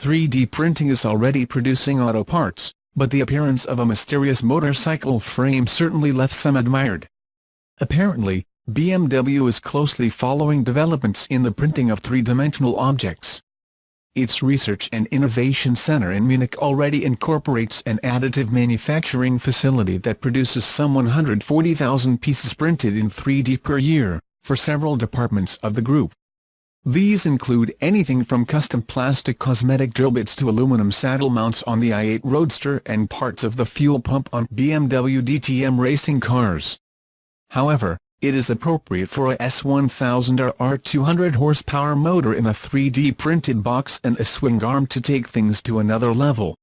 3D printing is already producing auto parts, but the appearance of a mysterious motorcycle frame certainly left some admired. Apparently, BMW is closely following developments in the printing of three-dimensional objects. Its Research and Innovation Center in Munich already incorporates an additive manufacturing facility that produces some 140,000 pieces printed in 3D per year, for several departments of the group. These include anything from custom plastic cosmetic drill bits to aluminum saddle mounts on the i8 Roadster and parts of the fuel pump on BMW DTM racing cars. However, it is appropriate for a S1000RR 200 horsepower motor in a 3D printed box and a swing arm to take things to another level.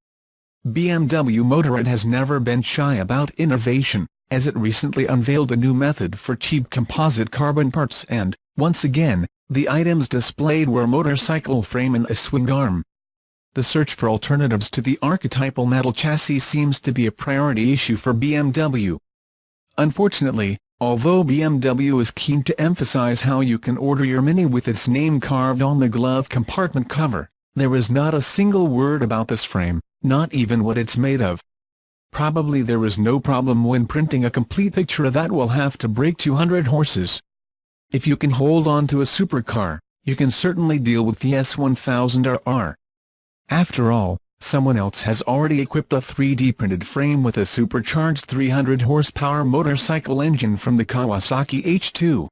BMW Motorrad has never been shy about innovation, as it recently unveiled a new method for cheap composite carbon parts and, once again, the items displayed were motorcycle frame and a swing arm. The search for alternatives to the archetypal metal chassis seems to be a priority issue for BMW. Unfortunately, although BMW is keen to emphasize how you can order your Mini with its name carved on the glove compartment cover, there is not a single word about this frame, not even what it's made of. Probably there is no problem when printing a complete picture that will have to break 200 horses. If you can hold on to a supercar, you can certainly deal with the S1000RR. After all, someone else has already equipped a 3D printed frame with a supercharged 300 horsepower motorcycle engine from the Kawasaki H2.